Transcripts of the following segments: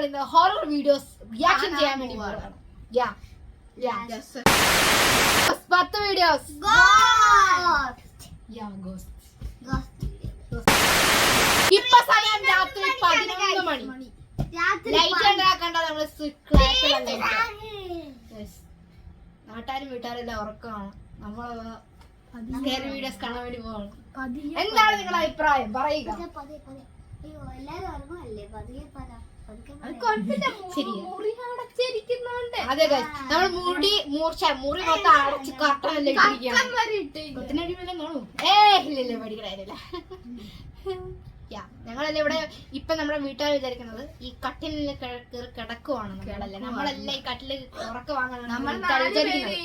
ഇന്ന് horror videos reaction ചെയ്യാൻ വേണ്ടി പോവാണ്. 10 വീഡിയോസ് ഇപ്പൊ സമയം രാത്രി 11 മണി. ലൈറ്റ് ഉണ്ടാക്കണ്ട, നമ്മള് നാട്ടാരും വീട്ടുകാരെല്ലാം ഉറക്കമാണ്. നമ്മള് സ്കെയറി വീഡിയോസ് കാണാൻ വേണ്ടി പോവാണ്. എന്താണ് നിങ്ങളുടെ അഭിപ്രായം പറയുക? അതെ, നമ്മൾ മുറി മൊത്തം അടച്ച് കട്ടനല്ലേ ഇല്ലല്ലേ പഠിക്കണ. ഞങ്ങളെല്ലാം ഇവിടെ ഇപ്പൊ നമ്മുടെ വീട്ടുകാർ വിചാരിക്കുന്നത് ഈ കട്ടിലിൽ കിടക്കുവാണ് നമ്മളല്ലേ. നമ്മളെല്ലാം ഈ കട്ടില് ഉറക്കം വാങ്ങാനാണ്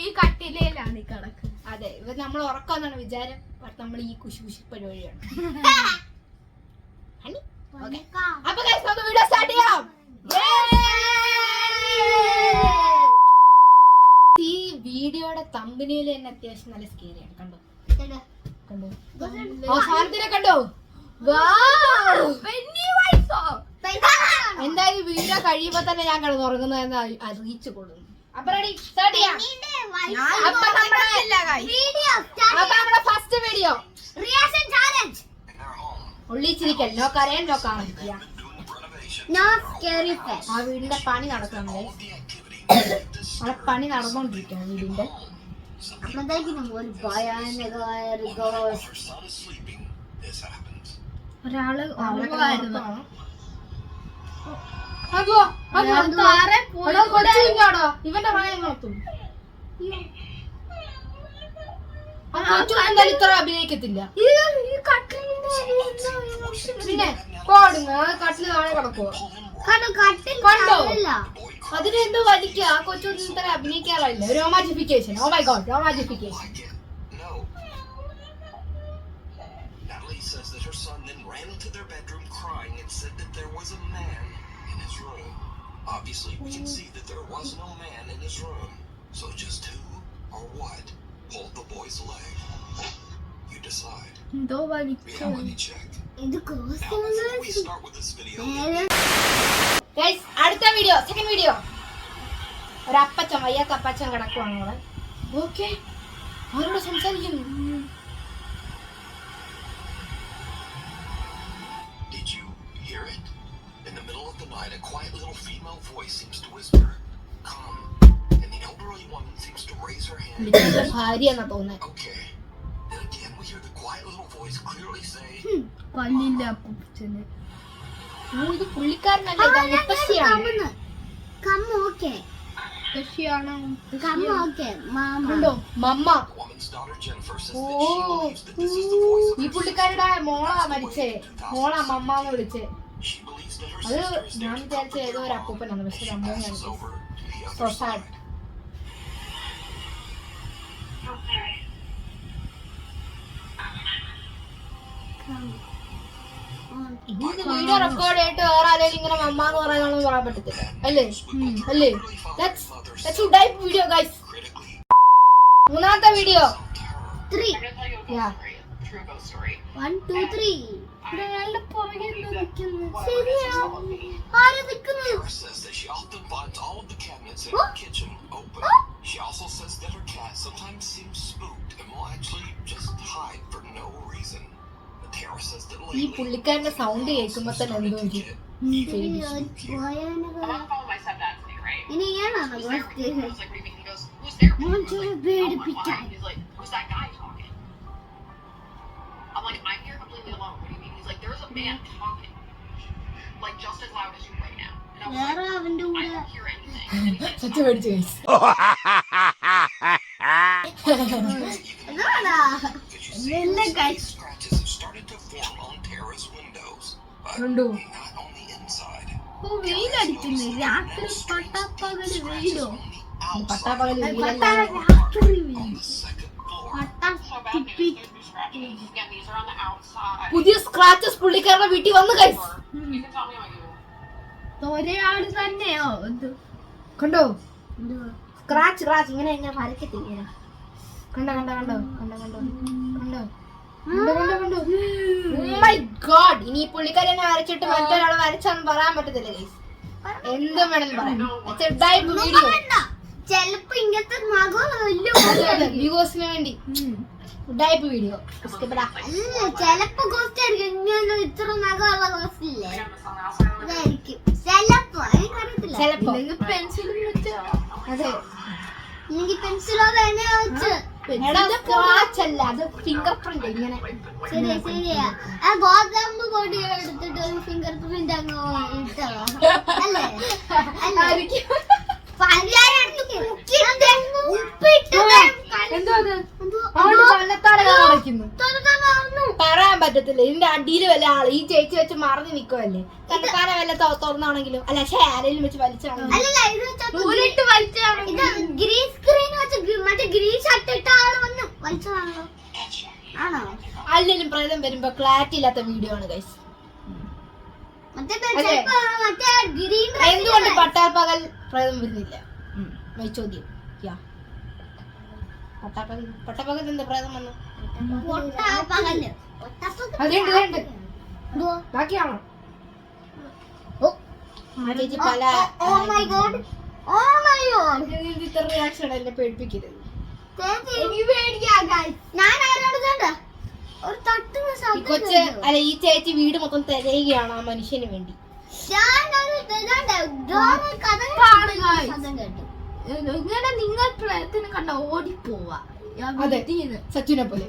ഈ കട്ടിലാണ് ഈ കിടക്ക്. അതെ, ഇവർ നമ്മൾ ഉറക്കാന്നാണ് വിചാരം. നമ്മൾ ഈ കുശി പരിപാടിയാണ്. അപ്പൊ നമുക്ക് വീഡിയോ സ്റ്റാർട്ട് ചെയ്യാം. ഈ വീഡിയോയുടെ തമ്പനിയിൽ തന്നെ അത്യാവശ്യം നല്ല സ്കേറിയാണ്. കണ്ടോ അവസാനത്തിനെ കണ്ടോ? എന്തായാലും വീഡിയോ കഴിയുമ്പോ തന്നെ ഞാൻ കിടന്നുറങ്ങുന്നതെന്ന് അറിയിച്ചു കൊടുക്കുന്നു. അപ്പൊ റെഡി സ്റ്റാർട്ട് ചെയ്യാം. അപ്പൊ നമ്മുടെ ഫസ്റ്റ് വീഡിയോ റിയാക്ഷൻ ചാലഞ്ച്. ഒള്ളിച്ചിരിക്കൽ, നോ കരയാൻ, നോ കാണിക്കുക. ആ വീടിന്റെ പണി നടക്കുന്നത്, അവിടെ പണി നടന്നുകൊണ്ടിരിക്കുകയാണ് വീടിന്റെ. ഒരാള് ഇവന്റെ പ്രായം നോക്കും. എന്തായാലും ഇത്ര അഭിനയിക്കത്തില്ല. പിന്നെ കട്ടില് താഴെ കിടക്കുവോ? കണ്ടോ? അതിനെന്തോ വലിക്കുക. ആ കൊച്ചൊന്നും ഇത്ര അഭിനയിക്കാറില്ല. രോമാജിഫിക്കേഷൻ. ഓ മൈ ഗോഡ്, രോമാജിഫിക്കേഷൻ. Obviously, we can see that there was no man in his room. So just who or what pulled the boy's leg? You decide. Reality check. Now, before we start with this video, guys, അടുത്ത video, second video. ഒരു അപ്പച്ചൻ, വയ്യാത്ത അപ്പച്ചൻ കിടക്കുവാണ് അവിടെ. Okay, അവരോട് സംസാരിക്കുന്നു. Did you hear it? In the middle of the night, a quiet little female voice seems to whisper, "Come." And the elderly woman seems to raise her hand. ഭാര്യയെന്നാ തോന്നുന്നത്. Okay. And again, we hear the quiet little voice clearly say, പല്ലില്ല അപ്പച്ചന്. ഇത് പുള്ളിക്കാരനല്ലേ, മുത്തശ്ശിയാണ്. മമ്മ. ഈ പുള്ളിക്കാരുടെ മോളാ മരിച്ചേ. മോളാ മമ്മാന്ന് വിളിച്ചേ. അത് ഞാൻ വിചാരിച്ച ഏതോ ഒരു അപ്പൂപ്പനാണ്, പക്ഷെ അമ്മൂമ്മയാണ്. സൊസാഡ്. വീഡിയോ റെക്കോർഡ് ആയിട്ട് വേറെ ആരെങ്കിലും ഇങ്ങനെ മമ്മ എന്ന് പറയാനൊന്നും പറയാൻ പറ്റത്തില്ല, അല്ലേ? അല്ലേ? Video guys. മൂന്നാമത്തെ video 3. She also says that her cat sometimes seems spooked and will actually just hide for no reason. Tara says that ഈ പുള്ളിക്കാരന്റെ സൗണ്ട് കേൾക്കുമ്പോ തന്നെ എന്തോ I'm like, I'm here completely alone. What do you mean? He's like, there's a man talking, like just as loud as you right now. And I was like, I don't hear anything. സത്യം മേടിച്ചു guys. Scratches have started to form on Tara's windows, but not on the inside. വെയിലടിക്കുന്നു രാത്രി. പട്ടാപ്പകല് വെയിലോ? പട്ടാപ്പകല് On the second floor. പുതിയ scratches പുള്ളിക്കാരുടെ വീട്ടിൽ വന്നു guys. ഒരാള് തന്നെയോ? കണ്ടോ? Scratch ഇങ്ങനെ ഇങ്ങനെ വരക്കത്തില്ല. കണ്ടോ? My God. ഇനി പുള്ളിക്കാരി എന്നെ വരച്ചിട്ട് മറ്റൊരാളെ വരച്ചാന്ന് പറയാൻ പറ്റത്തില്ല ഗൈസ്. എന്തും വേണമെന്ന് പറയാം. വീഡിയോ ചെലപ്പോ ഇങ്ങനത്തെ മകം വ്യൂവേഴ്സിന് വേണ്ടി ഉഡായിപ്പ് വീഡിയോ. ചെലപ്പോ ഗോസ്റ്റ് ആയിരിക്കും. ഇങ്ങനെ ഇത്ര നഖമുള്ള ഗോസ്റ്റ് ഇല്ലേ, അതായിരിക്കും ചെലപ്പോ. എനിക്കറിയത്തില്ല. ചിലപ്പോ പെൻസിലും വെച്ച്, അതെ, ഇല്ലെങ്കിൽ പെൻസിലോ തന്നെ വെച്ച്. സ്ക്രാച്ച് അല്ല, അത് ഫിംഗർ പ്രിന്റ്. ഇങ്ങനെ ശരിയാ. ആ ഗോതമ്പ് പൊടി എടുത്തിട്ട് ഒരു ഫിംഗർ പ്രിന്റ് അങ്ങ് ഇട്ടതാ അല്ലേ? പറയാൻ പറ്റത്തില്ല. ഇതിന്റെ അടിയിൽ വല്ല ആള് ഈ ചേച്ചി വെച്ച് മറഞ്ഞു നിക്കുവല്ലേ. തൽക്കാലം വല്ല തുറന്നാണെങ്കിലും അല്ല ആരെങ്കിലും വെച്ച് വലിച്ചാണെങ്കിലും ഗ്രീൻ സ്ക്രീൻ വെച്ച് മറ്റേ ഗ്രീൻ ഷർട്ട് ഇട്ട ആള് വന്ന് വലിച്ചതാണല്ലോ. ആണോ? അല്ലെങ്കിലും പ്രേതം വരുമ്പോ ക്ലാരിറ്റി ഇല്ലാത്ത വീഡിയോ ആണ് ഗൈസ്. എന്തുകൊണ്ട് പട്ടാപ്പകൽ പ്രേതം വരുന്നില്ല? ചോദ്യം. പട്ടാപ്പകൽ എന്താ പ്രേതം വന്നു? ബാക്കിയാണോ? ചേച്ചി പല ഇത്ര റിയാക്ഷൻ എന്നെ പേടിപ്പിക്കരുത്. കൊച്ച് അല്ല ഈ ചേച്ചി വീട് മൊത്തം തിരയുകയാണ് ആ മനുഷ്യന് വേണ്ടി. ഇങ്ങനെ നിങ്ങൾ പ്രയത്നം കണ്ട ഓടിപ്പോവാ. സച്ചിനെ പോലെ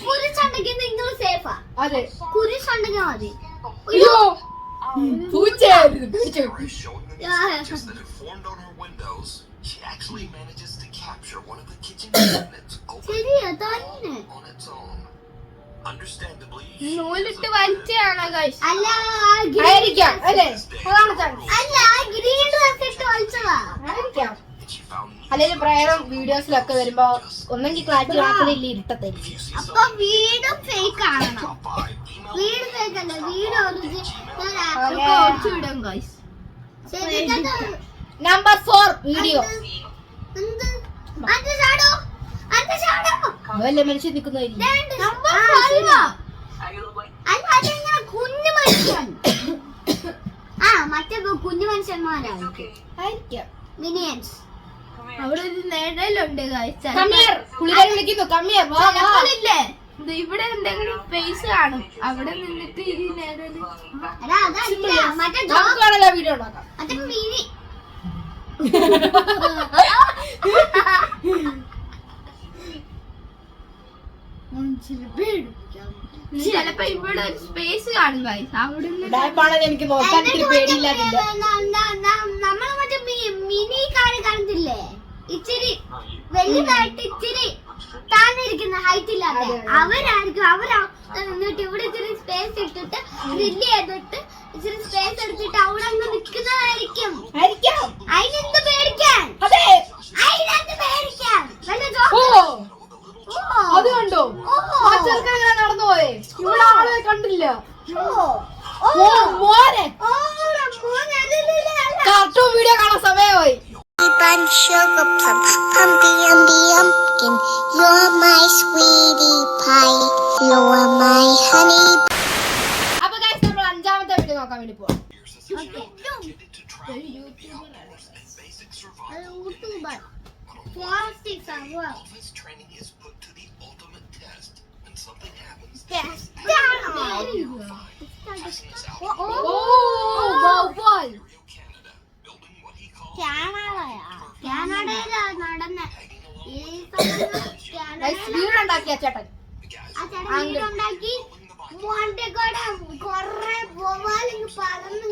കുരിശുണ്ടെങ്കിൽ നിങ്ങൾ സേഫാ. അതെ, കുരിശുണ്ടെങ്കിൽ മതി. She actually manages to capture one of the kitchen cabinets open on its own. Understandably, നൂലിട്ട് വലിച്ചാണോ ഗൈസ്? അല്ല, ആയിരിക്കാം അല്ലേ? അല്ല, ഗ്രീൻ ഡ്രസ് ഇട്ട് വലിച്ചതാ ആയിരിക്കാം. അല്ലെങ്കിൽ പ്രേതം വീഡിയോസിലൊക്കെ വരുമ്പോ ഒന്നെങ്കിൽ ക്ലാരിറ്റി മാത്രമില്ല, ഇരുട്ടത്തായിരിക്കും. അപ്പൊ വീടും ഫേക്ക് ആണോ? വീട് ഫേക്ക് അല്ല, വീട് ഓടിച്ചുവിടും ഗൈസ്. Number 4 video. അതല്ലേ മനുഷ്യൻ നിൽക്കുന്നതില്ല. കുഞ്ഞു മനുഷ്യൻ മറ്റേ കുഞ്ഞു മനുഷ്യന്മാരായിരിക്കും മിനിയൻസ്. അവിടെ ഒരു നിഴലുണ്ട് വിളിക്കുന്നു. ചിലപ്പോഴില്ലേ ഇവിടെ എന്തെങ്കിലും സ്പേസ് കാണും, അവിടെ നിന്നിട്ട് ഈ നിഴല് വീഡിയോ ഉണ്ടാക്കാം. മിനി ചിലപ്പോ ഇവിടെ ഒരു സ്പേസ് കാണും ഗൈസ്. അവിടെ എനിക്ക് നോക്കാൻ പേടിയില്ലാതില്ല. നമ്മള് മറ്റേ മിനി കാറ് കാണത്തില്ലേ, ഇച്ചിരി വലുതായിട്ട് ഇച്ചിരി താന്നിരിക്കുന്ന ഹൈറ്റ് ഇല്ലാത്ത അവരായിരിക്കും. നിന്നിട്ട് ഇവിടെ ഇച്ചിരി സ്പേസ് ഇട്ടിട്ട് ഗ്രില്ല് ചെയ്തിട്ട് ഇച്ചിരി സ്പേസ് എടുത്തിട്ട് അവിടെ അങ്ങ് നിൽക്കുന്നതായിരിക്കും. അതിനെന്ത് പേടിക്കാൻ? അതിനെന്ത് പേടിക്കാൻ? അത് കണ്ടോ? ആ ചെറുക്കൻ നടന്നു പോയേ, ഇവിടെ ആളെ കണ്ടില്ല. കാർട്ടൂൺ വീഡിയോ കാണാൻ സമയമായി. Sugar plum, pumpy umby umpkin. You're my sweetie pie. You're my honey. അപ്പൊ ഗൈസ് നമ്മൾ 5ാമത്തെ വീഡിയോ നോക്കാൻ വേണ്ടി പോവാം. വീടുണ്ടാക്കിയ ചേട്ടൻ വീടുണ്ടാക്കി കൊറേ പോവാലിങ് പറന്നു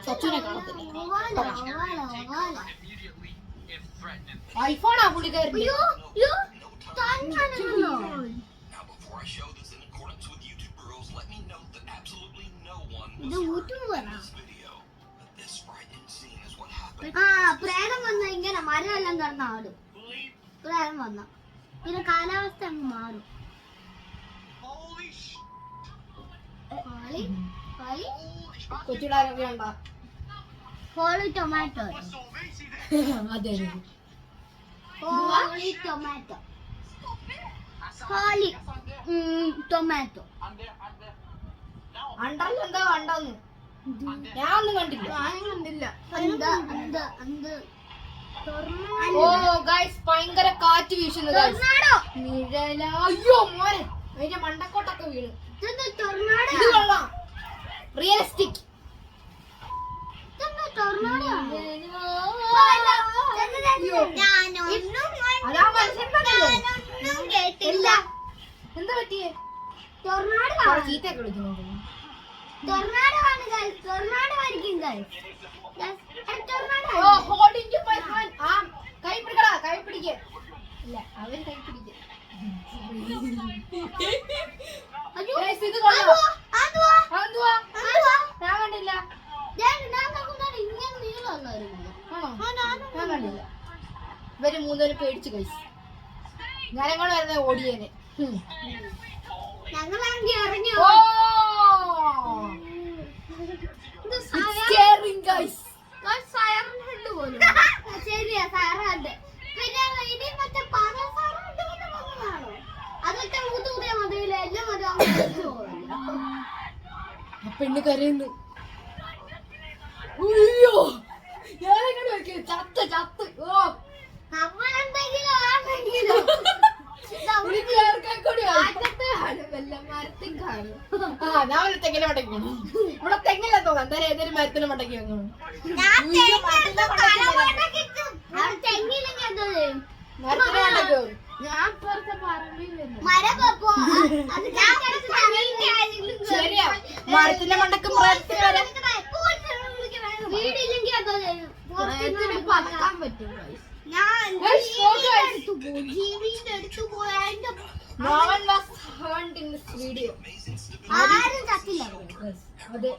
സച്ചുനെ കാണത്തില്ല. ഐഫോണാ പുള്ളിക്കാരൻ. പ്രേതം വന്ന ഇങ്ങനെ മരമെല്ലാം തുറന്ന് ആടും. പ്രേതം വന്ന പിന്നെ കാലാവസ്ഥ അങ്ങ് മാറും. കൊച്ചുടാരൊക്കെ ഉണ്ടോ? Holy tomato. അതെ ഹോളി ടൊമാറ്റോ. ഹോളി ടൊമാറ്റോ അണ്ടറിൽ എന്താ കണ്ടെന്ന് ഞാൻ ഒന്നും കണ്ടില്ല. എന്താ എന്താ എന്താ ഓ ഗൈസ് ഭയങ്കര കാറ്റ് വീശുന്നു guys. ടൊർണാഡോ നിഴല അയ്യോ മോനെ അതിന്റെ മണ്ടക്കോട്ടൊക്കെ വീണ്. ഇതെന്താ ടൊർണാഡോ ഇത് കൊള്ളാം റിയലിസ്റ്റിക്. ഇതെന്താ ടൊർണാഡോ അതാ മനുഷ്യന്മാരല്ലേ? ഞാനൊന്നും കേട്ടില്ല. എന്താ പറ്റിയേ? ടൊർണാഡോ ചീത്തയൊക്കെ വിളിക്കുന്നുണ്ട്. ടൊർണാഡോ ആണ് guys. ടൊർണാഡോ ആയിരിക്കും guys. Tornado oh holding to my hand. ആ കൈ പിടിക്കടാ കൈ പിടിക്ക്. ഇല്ല അവൻ കൈ പിടിക്ക്. Guys, ഇത് കൊള്ളാം. അതെന്തുവാ? ഞാൻ കണ്ടില്ല. ആണോ? ഞാൻ കണ്ടില്ല. ഇവര് മൂന്നുപേരും പേടിച്ചു guys. ഞാനങ്ങോട്ട് വരുന്ന ഓടിയേനെ. ഞങ്ങളാണെങ്കിൽ ഇറങ്ങി ഓ സ്കേറിംഗ് guys. ശരിയാ സാറുണ്ട്. പിന്നെ ഇനി മറ്റേ പല സാറുണ്ട് വന്നതാണോ? അതൊക്കെ ഊത്തൂറിയ മതിയില്ല എല്ലാം ആ പെണ്ണ് കരയുന്നു. അയ്യോ ഞാനങ്ങോട്ട് വെക്ക്. ചത്ത് ചത്ത്. ഓ നമ്മളെന്തെങ്കിലും ആണെങ്കിലും എനിക്ക് ചേർക്കാൻ കൂടി ആ ഞാൻ ഒരു തെങ്ങിനെ മടക്കി വീണു. ഇവിടെ തെങ്ങില്ല തോന്നാം. എന്തായാലും ഏതൊരു മരത്തിന് മടക്കി വെക്കണം. മരത്തിന് മടക്കോ? ശരിയാ മരത്തിന്റെ മണ്ടക്ക് മരത്തിന് വരാം. വീടില്ലെങ്കിൽ അതോ പറക്കാൻ പറ്റും. No one was hurt in this video. ആരും ചത്തില്ല. അതെ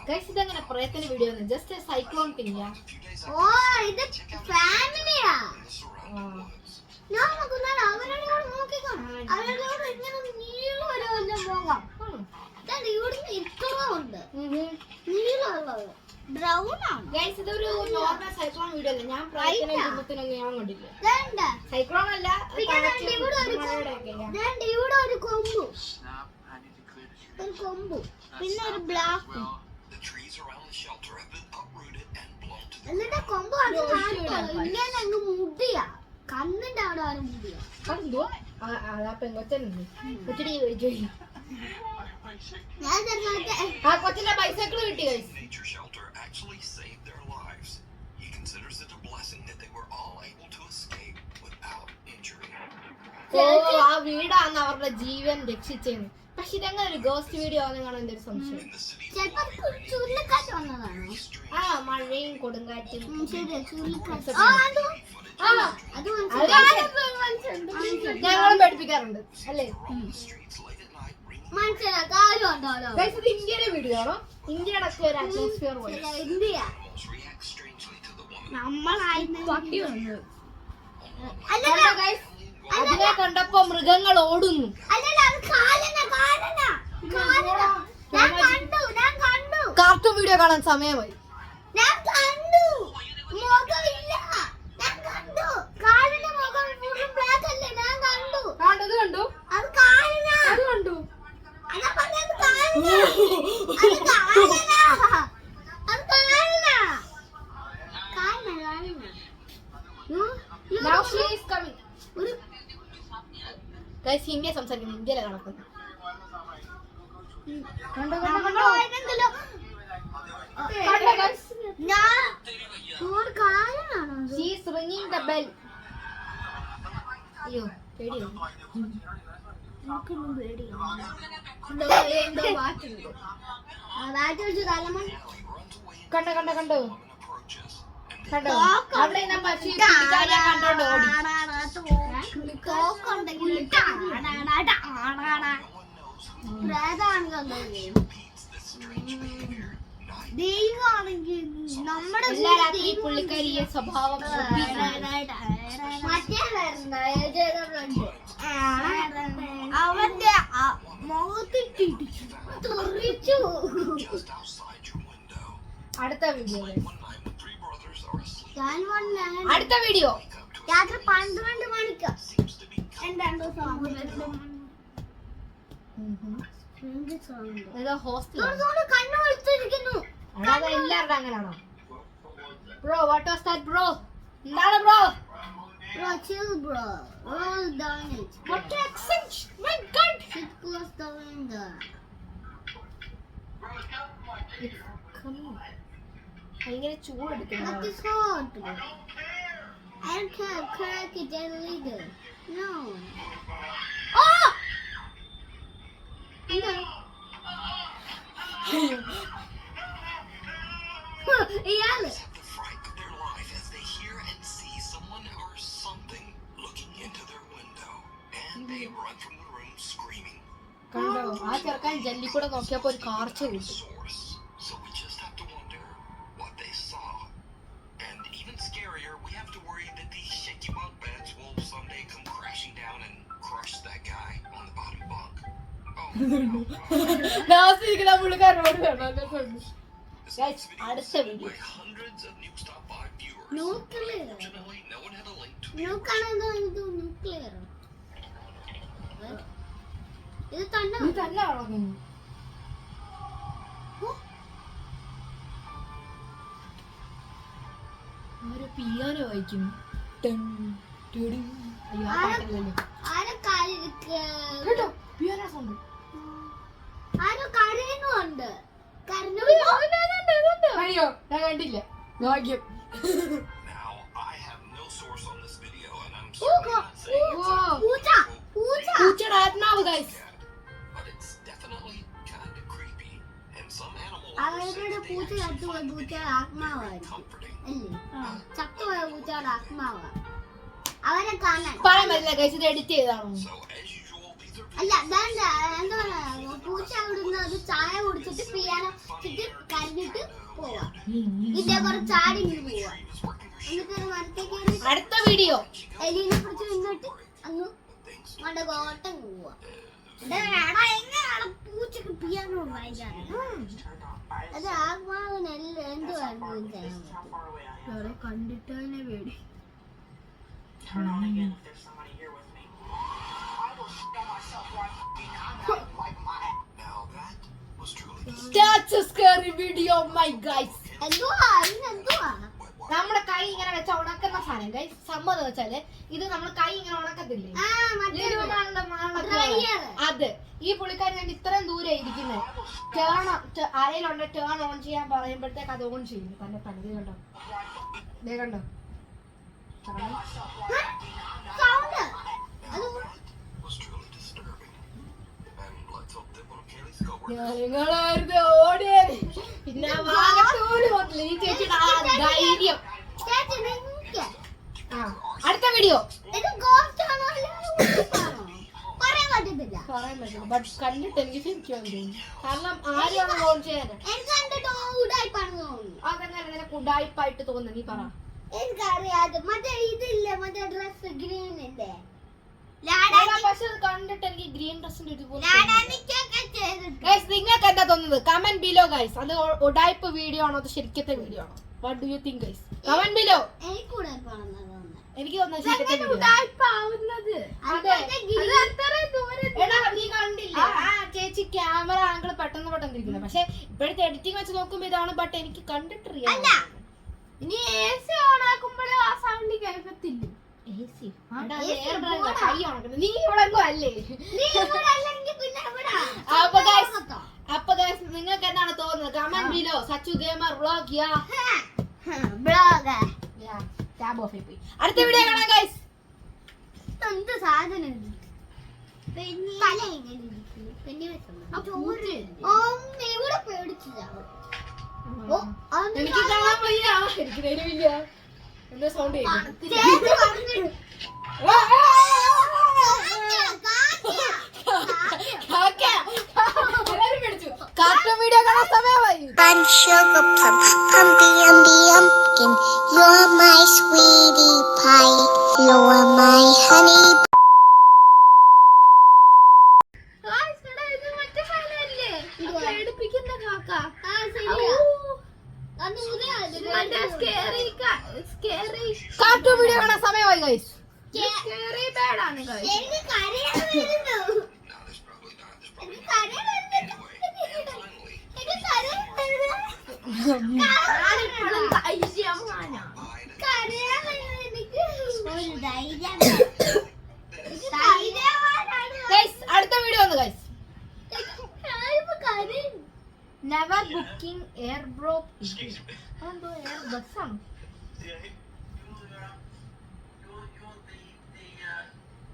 ഗൈസ് ഇതെങ്ങനെ പ്രയത്ന വീഡിയോ ജസ്റ്റ് സൈക്ലോൺ തിങ്ങ. ഓ ഇത് ഫാമിലിയാ. ഞാൻ നോക്കുന്നാ അവരോട് നോക്കിക്കോ. അവരോട് ഇങ്ങനെ നീളം വരെ വല്ല പോകാം. ഇവിടുന്ന് ഇത്ര ഉണ്ട് നീളമുള്ളത്. ബ്രൗൺ ആണ് ഗൈസ് ഇതൊരു നോർമൽ സൈക്ലോൺ വീഡിയോ അല്ല. ഞാൻ പ്രയത്ന കുടുംബത്തിനൊന്നും ഞാൻ കണ്ടില്ല. ഇതെന്താ സൈക്ലോൺ അല്ല. ഇവിടെ ഒരു കൊമ്പ് പിന്നെ ഒരു ബ്ലാക്ക് എന്നിട്ട് കൊമ്പ് ഇങ്ങനെ അങ്ങ് മുടിയാ കണ്ണിന്റെ അവിടെ വരെ മുടിയാ. എന്തോ ആ പെങ്കൊച്ചനുണ്ട്. കൊച്ചിടി ചോദിച്ചു. ഞാൻ ചെറുതായിട്ട് ആ കൊച്ചിന്റെ ബൈസൈക്കിൾ കിട്ടി guys. Nature shelter actually saved their lives. He considers it a blessing that they were all able to escape without injury. ഓ ആ വീടാന്ന് അവരുടെ ജീവൻ രക്ഷിച്ചേന്ന്. പക്ഷെ ഇതെങ്ങനെ ഒരു ഗോസ്റ്റ് വീഡിയോ ആണെന്നാണ് എന്റെ ഒരു സംശയം. In the city, ചിലപ്പോ ചുഴലിക്കാറ്റ് വന്നതാണോ? ആ മഴയും കൊടുങ്കാറ്റും. ശരിയാ ചുഴലിക്കാറ്റ്. അത് ഞങ്ങളും പഠിപ്പിക്കാറുണ്ട് അല്ലേ? streets late at night ring മനസ്സിലാ കാര്യം ഉണ്ടോ? ഗൈസ് ഇത് ഇന്ത്യയിലെ വീഡിയോ ആണോ? ഇന്ത്യയുടെ ഒക്കെ ഒരു അറ്റ്മോസ്ഫിയർ പോലെ. India animals react strangely to the woman. നമ്മളായിരുന്നു പട്ടി വന്നു. അല്ലല്ല കണ്ടോ guys? അതിനെ കണ്ടപ്പോ മൃഗങ്ങൾ ഓടുന്നു. അല്ലല്ല അത് കാലന ഞാൻ കണ്ടു കാർട്ടൂൺ വീഡിയോ കാണാൻ സമയമായി. ഞാൻ കണ്ടു മുഖമില്ല. ഞാൻ കണ്ടു കാലിന്റെ മുഖം മുഴുവൻ ബ്ലാക്ക് അല്ലേ? ഞാൻ കണ്ടു കണ്ടത് കണ്ടു. അത് കാലിന അത് കണ്ടു. അതാ പറഞ്ഞത് കാലിന അത് കാലിന അത് കാലിന കാലിന Now she is coming. ഒരു ഗൈസ് ഹിന്ദി സംസാരിക്കുന്നു. ഇന്ത്യയിലെ കണക്ക് കണ്ടോ നമ്മളായിരുന്നല്ലോ. കണ്ടോ guys? ഞാൻ ഒരു കാലിനാണോ? She is ringing the bell. അയ്യോ പേടിയോ? നമുക്കൊന്നും പേടിയില്ല. എന്തോ വാറ്റുണ്ട്. വാറ്റ് വെച്ച് തലമൺ കണ്ടോ കണ്ടോ കണ്ടോ Approaches and കണ്ടോ? അവിടെ ഞാൻ പക്ഷി കണ്ടോണ്ട് ഓടി. തോക്കുണ്ടെങ്കിൽ ദൈവമാണെങ്കിൽ നമ്മുടെ എല്ലാ രാത്രി പുള്ളിക്കാരി ഈ സ്വഭാവം മറ്റേ അവന്റെ മുഖത്തിട്ടിടിച്ചു തെറിച്ചു. just outside your window. അടുത്ത video One night when three brothers are asleep, ഞാൻ അടുത്ത വീഡിയോ രാത്രി 12 മണിക്ക് seems to be എന്താണ് സൗണ്ട് ഏതോ ഹോസ്റ്റൽ കണ്ണു വെളുത്തിരിക്കുന്നു. എല്ലാവരുടെ അങ്ങനെയാണോ bro? What was that bro? എന്താണ് bro? Bro, chill, bro. Roll down it. What accent? My God! Sit close the window. ഭയങ്കര ചൂടെടുക്കുന്നു. That is hot. I don't care. Crack it and leader. No. Oh! No. Yeah. The fright of their life as they hear and see someone or something looking into their window, and they run from the room screaming. കണ്ടോ ആ ചെറുക്കാൻ jelly കൂടെ നോക്കിയപ്പോ ഒരു കാർച്ച കിട്ടി. Source. So we just have to wonder what they saw. And even scarier, we have to worry that these shaky bunk beds will someday come crashing down and crush that guy on the bottom bunk. Oh no. Last ഇരിക്കുന്ന പുള്ളിക്കാരോട് വേണം. This Guys, അടുത്ത video. by hundreds of News Top 5 viewers. Nuclear. Unfortunately, no one had a link to the ഇത് nuclear. ഇത് തന്നെ ഇത് തന്നെ ആണോ? ഒരു പിയാനോ വായിക്കും. അയ്യോ ആ പാട്ടല്ലല്ലോ. ആരോ കേട്ടോ പിയാനോ സൗണ്ട്. ആരോ കരയുന്നുണ്ട്. അയ്യോ ഞാൻ കണ്ടില്ല. ഭാഗ്യം. Now, I have no source on this video, and I'm certainly not saying it's a പൂച്ച പൂച്ച പൂച്ചയുടെ ആത്മാവ് guys. but it's definitely kind of creepy. And some animal അവരുടെ പൂച്ച ചത്തുപോയ പൂച്ചയുടെ ആത്മാവായിരിക്കും comforting. അല്ലേ? ചത്തുപോയ പൂച്ചയുടെ ആത്മാവാ അവരെ കാണാൻ. പറയാൻ പറ്റില്ല ഗൈസ്, ഇത് edit ചെയ്താണോ? So, as usual, these are അല്ല എന്താ പറയാ, പൂച്ച അവിടുന്ന് അത് ചായ കുടിച്ചിട്ട് പിയാനോ വെച്ചിട്ട് കരഞ്ഞിട്ട് പോവാ. ഇതേ കുറച്ച് ചാടി ഇങ്ങ് പോവാ. എന്നിട്ട് ഒരു മരത്തേക്ക് കയറി അടുത്ത വീഡിയോ. എലീനെ പിടിച്ച് നിന്നിട്ട് അങ്ങ് അവിടെ കോട്ടം പോവാ. എങ്ങനെയാണ് പൂച്ചക്ക് പിയാനോ വായിക്കാൻ? അത് ആത്മാവിന് എന്ത് വേണമെങ്കിലും ചെയ്യാൻ പറ്റും. കണ്ടിട്ട് തന്നെ പേടി. Now that was truly That's a scary video, my guys. എന്തുവാ ഇന്നെന്തുവാ? നമ്മുടെ കൈ ഇങ്ങനെ വെച്ച ഉണക്കുന്ന സാധനം ഗൈസ്. സംഭവം എന്ന് വെച്ചാല് ഇത് നമ്മൾ കൈ ഇങ്ങനെ ഉണക്കത്തില്ലേ? ആ മറ്റേ ലുലുമാളിന്റെ മണമൊക്കെ Dryer. അത് ഈ പുള്ളിക്കാരൻ ഞാൻ ഇത്രയും ദൂരെ ഇരിക്കുന്നത് അരയിലുണ്ട് ടേൺ ഓൺ ചെയ്യാൻ പറയുമ്പോഴത്തേക്ക് അത് ഓൺ ചെയ്യും. തന്നെ പണിത് കണ്ടോ? ദേ കണ്ടോ? സൗണ്ട് അത് was truly disturbing. And let's hope that one of Kaylee's coworkers ഞങ്ങളായിരുന്നു ഓടിയത്. പിന്നെ ആ ഭാഗത്ത് പോലും വന്നില്ല. ഈ ചേച്ചിയുടെ ആ ധൈര്യം. ചേച്ചി നിക്ക്. ആ അടുത്ത വീഡിയോ. ഇത് ghost ആണോ അല്ലാതെ പറയാൻ പറ്റത്തില്ല. പറയാൻ പറ്റില്ല. ബട്ട് കണ്ടിട്ട് എനിക്ക് ശരിക്കും തോന്നി. കാരണം ആരെയാണ് ഓൺ ചെയ്യാൻ? എനിക്ക് കണ്ടിട്ട് ഉടായിപ്പാണെന്ന് തോന്നുന്നു. അതങ്ങനെ നിനക്ക് ഉഡായിപ്പായിട്ട് തോന്നുന്നു. നീ പറ. എനിക്കറിയാതെ മറ്റേ ഇതില്ല മറ്റേ ഡ്രസ് ഗ്രീൻ ഇല്ലേ പക്ഷെ അത് കണ്ടിട്ട് എനിക്ക് ഗ്രീൻ ഡ്രസ്സിന്റെ ഇതുപോലെ ചെയ്തിട്ട് ഗൈസ് നിങ്ങൾക്ക് എന്താ തോന്നുന്നത്? Comment below guys. അത് ഉഡായിപ്പ് വീഡിയോ ആണോ അത് ശരിക്കത്തെ വീഡിയോ ആണോ? What do you think guys? Comment below. എനിക്ക് ഉടായിപ്പാണെന്ന് തോന്നുന്നത്. എനിക്ക് തോന്നുന്നത് ശരിക്കത്തെ വീഡിയോ. നീ കണ്ടില്ല ആ ചേച്ചി ക്യാമറ ആംഗിൾ പെട്ടെന്ന് ഇരിക്കുന്നത്. പക്ഷെ ഇപ്പോഴത്തെ എഡിറ്റിംഗ് വെച്ച് നോക്കുമ്പോ ഇതാണ്. ബട്ട് എനിക്ക് കണ്ടിട്ട് റിയൽ ഇനി AC ഓൺ ആക്കുമ്പോഴേ ആ സൗണ്ട് കേൾക്കത്തില്ല. കൈ ഉണക്കുന്നത്. നീ ഇവിടെ അല്ലേ? നീ ഇവിടെ അല്ലെങ്കിൽ പിന്നെ ഇവിടെ. അപ്പൊ ഗൈസ് നിങ്ങൾക്ക് എന്താണ് തോന്നുന്നത്? Comment below. Sachu gamer vlog yeah blog yeah tab of ആയി. അടുത്ത വീഡിയോ കാണാം ഗൈസ്. എന്ത് സാധനം ഇത്? തല എങ്ങനെ ഇരിക്കുന്നു? പെണ്ണി വെച്ചോ. ഇവിടെ പേടിച്ചില്ല. എനിക്ക് കാണാൻ വയ്യ. ഇരിക്കുന്നതിന് വലിയ എന്താ സൗണ്ട് കേൾക്കും? കാർട്ടൂൺ വീഡിയോ കാണാൻ സമയമായി. I'm sugar plum, pumpy umby umpkin. You're my sweetie pie. You're my honey. Cartoon video കാണാൻ സമയമായി ഗൈസ്. സ്കേറി ബേർഡ് ആണ് guys. എനിക്ക് കരയാൻ വരുന്നു. No, there's probably not. There's probably എനിക്ക് not. കരയാൻ വരുന്നു. Anyway, and finally, എനിക്ക് കരയാൻ വരുന്നു. ഞാനിപ്പോഴും ധൈര്യമാണ്. കരയാൻ വരുന്നു എനിക്ക്. ഒരു ധൈര്യം വേണം. ധൈര്യവാനാണ്. Guys, അടുത്ത വീഡിയോ ആണ് guys. ഞാനിപ്പോ കരയും. Never booking air drop. അതെന്തോ എയർ ബസ് ആണ്. Yeah, you're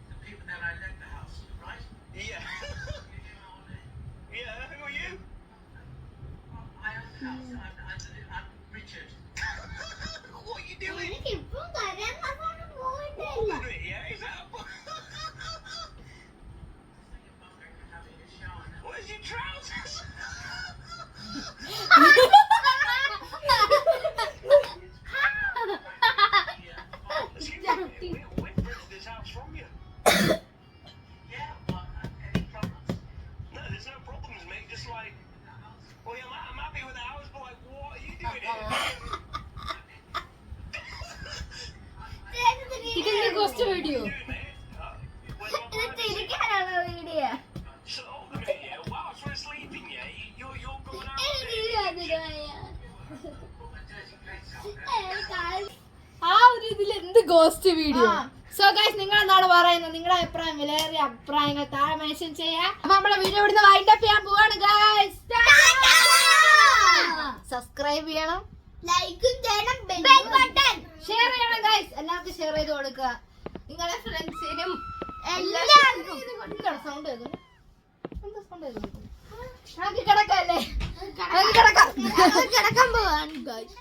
the people that I left the house, right? Yeah. Yeah, who are you? I own the house. I'm Richard. What are you doing? എനിക്ക് ഇപ്പം കരയാൻ വന്നോണ്ട് പോയിട്ടില്ല. Yeah, is that Where's your trousers? We rented this house from you. Yeah, well, any problems? No, there's no problems, mate. Just like, well, I'm happy with the house, but like, what are you doing here? ഇതെന്ത് ghost video? What are you doing, mate? Well, ഇത് തിരിക്കാനുള്ള video. so hold a minute, yeah. Whilst we're sleeping, yeah, you're going out. എനിക്ക് അതിനായ. ആ ഒരു ഇതിൽ എന്ത് ghost video? So guys, നിങ്ങൾ എന്താണ് പറയുന്നത്? നിങ്ങളുടെ അഭിപ്രായം, വിലയേറിയ അഭിപ്രായങ്ങൾ താഴെ മെൻഷൻ ചെയ്യാം. അപ്പൊ നമ്മളെ വീഡിയോ ഇവിടുന്ന് വൈൻഡ് അപ്പ് ചെയ്യാൻ പോവാണ് ഗൈസ്. സബ്സ്ക്രൈബ് ചെയ്യണം, ലൈക്കും ചെയ്യണം, ബെൽ ബട്ടൺ ഷെയർ ചെയ്യണം ഗൈസ്. എല്ലാവർക്കും ഷെയർ ചെയ്ത് കൊടുക്കുക. നിങ്ങളുടെ ഫ്രണ്ട്സിനും എല്ലാവർക്കും. സൗണ്ട് കേൾക്കുന്നു. എന്താ സൗണ്ട് കേൾക്കുന്നു? നമുക്ക് കിടക്കല്ലേ? നമുക്ക് കിടക്കാം. കിടക്കാൻ പോവാണ് ഗൈസ്.